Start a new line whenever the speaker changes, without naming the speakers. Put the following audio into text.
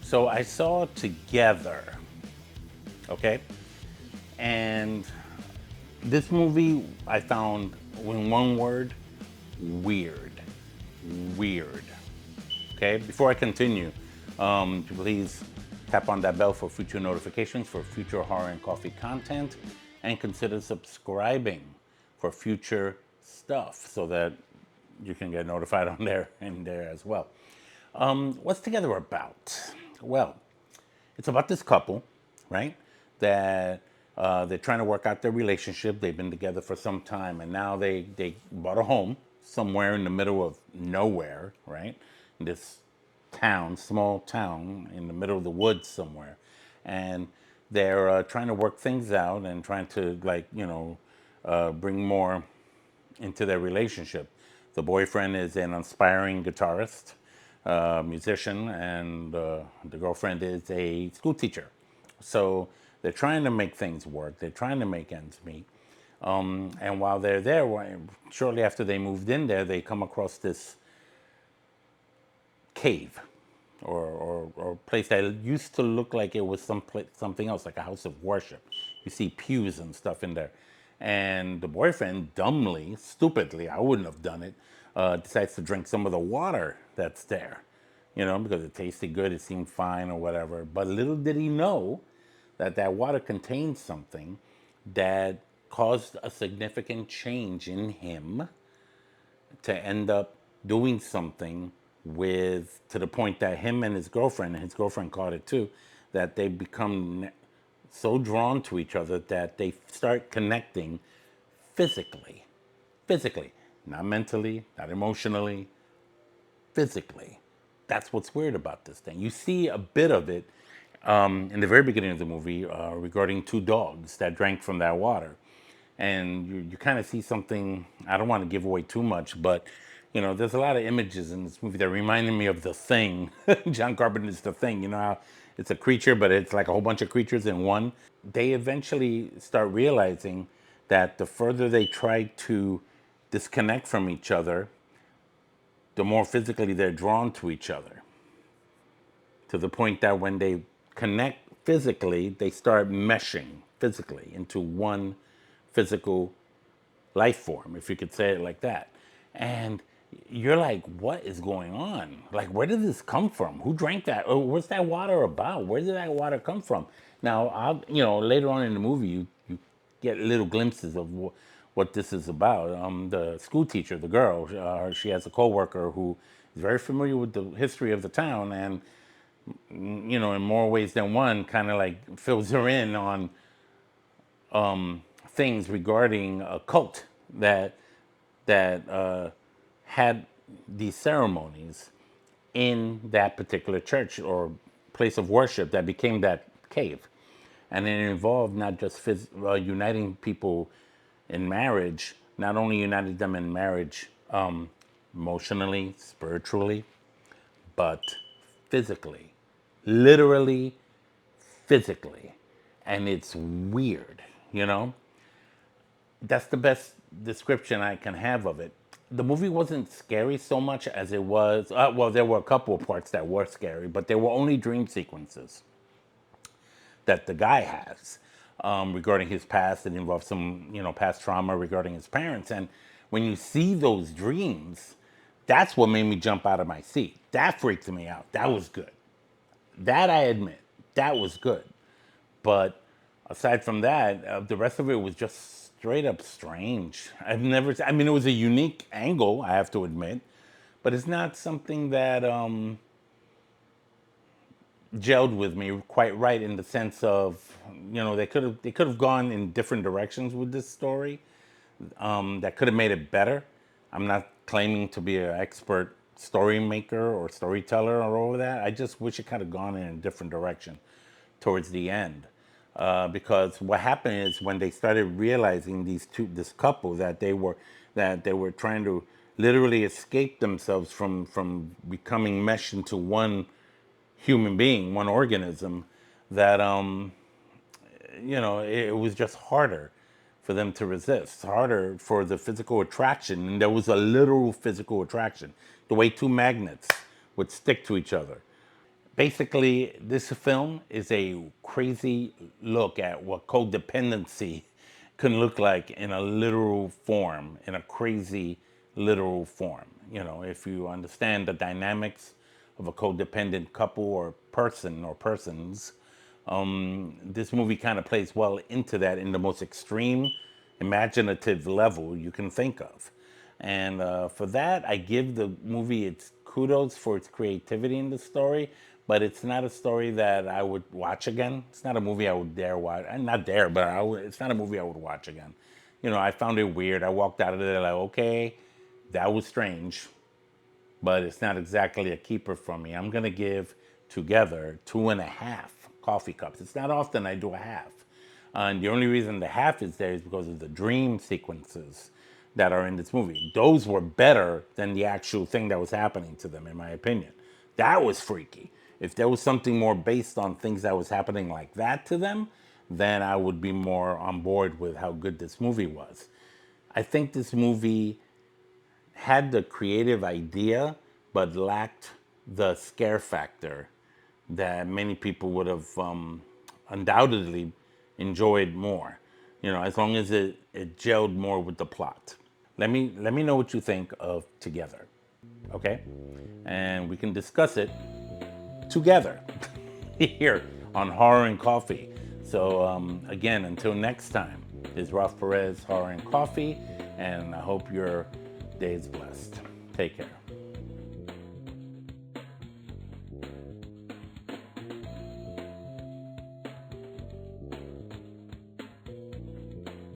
So I saw Together, okay? And this movie I found, in one word, weird. Weird. Okay, before I continue, please tap on that bell for future notifications for future horror and coffee content, and consider subscribing for future stuff so that you can get notified on there and there as well. What's Together about? Well, it's about this couple, right? That they're trying to work out their relationship. They've been together for some time, and now they bought a home somewhere in the middle of nowhere, right? This town, small town in the middle of the woods somewhere, and they're trying to work things out and trying to bring more into their relationship. The boyfriend is an aspiring guitarist, musician, and the girlfriend is a school teacher. So they're trying to make things work. They're trying to make ends meet. And while they're there, shortly after they moved in there, they come across this cave or place that used to look like it was something else, like a house of worship. You see pews and stuff in there. And the boyfriend, dumbly, stupidly, I wouldn't have done it, decides to drink some of the water that's there, because it tasted good, it seemed fine or whatever. But little did he know that that water contained something that caused a significant change in him to end up doing something to the point that him and his girlfriend caught it too, that they become so drawn to each other that they start connecting physically. Physically. Not mentally, not emotionally, physically. That's what's weird about this thing. You see a bit of it in the very beginning of the movie regarding two dogs that drank from that water. And you kind of see something, I don't want to give away too much, but there's a lot of images in this movie that reminded me of The Thing. John Carpenter's The Thing. You know how it's a creature, but it's like a whole bunch of creatures in one. They eventually start realizing that the further they try to disconnect from each other, the more physically they're drawn to each other. To the point that when they connect physically, they start meshing physically into one physical life form, if you could say it like that. And you're like, what is going on? Like, where did this come from? Who drank that? Or what's that water about? Where did that water come from? Now, later on in the movie, you get little glimpses of what this is about. The school teacher, the girl, she has a coworker who is very familiar with the history of the town, and in more ways than one, kind of like fills her in on things regarding a cult that had these ceremonies in that particular church or place of worship that became that cave. And it involved not just uniting people in marriage, not only united them in marriage emotionally, spiritually, but physically, literally physically. And it's weird, That's the best description I can have of it. The movie wasn't scary so much as it was, well, there were a couple of parts that were scary, but they were only dream sequences that the guy has regarding his past. It involves some, past trauma regarding his parents. And when you see those dreams, that's what made me jump out of my seat. That freaked me out. That was good. That I admit, that was good. But aside from that, the rest of it was just straight up strange. I mean, it was a unique angle, I have to admit, but it's not something that gelled with me quite right, in the sense of, they could have gone in different directions with this story that could have made it better. I'm not claiming to be an expert story maker or storyteller or all of that. I just wish it kind of gone in a different direction towards the end. Because what happened is, when they started realizing this couple, that they were trying to literally escape themselves from becoming meshed into one human being, one organism, that it was just harder for them to resist, harder for the physical attraction. And there was a literal physical attraction, the way two magnets would stick to each other. Basically, this film is a crazy look at what codependency can look like in a literal form, in a crazy literal form. You know, if you understand the dynamics of a codependent couple or person or persons, this movie kind of plays well into that in the most extreme, imaginative level you can think of. And for that, I give the movie its kudos for its creativity in the story, but it's not a story that I would watch again. It's not a movie I would dare watch. Not dare, but it's not a movie I would watch again. You know, I found it weird. I walked out of there like, okay, that was strange, but it's not exactly a keeper for me. I'm gonna give Together 2.5 coffee cups. It's not often I do a half. And the only reason the half is there is because of the dream sequences that are in this movie. Those were better than the actual thing that was happening to them, in my opinion. That was freaky. If there was something more based on things that was happening like that to them, then I would be more on board with how good this movie was. I think this movie had the creative idea, but lacked the scare factor that many people would have undoubtedly enjoyed more. You know, as long as it gelled more with the plot. Let me know what you think of Together, okay? And we can discuss it together here on Horror and Coffee. So again, until next time, this is Ralph Perez, Horror and Coffee, and I hope your day is blessed. Take care.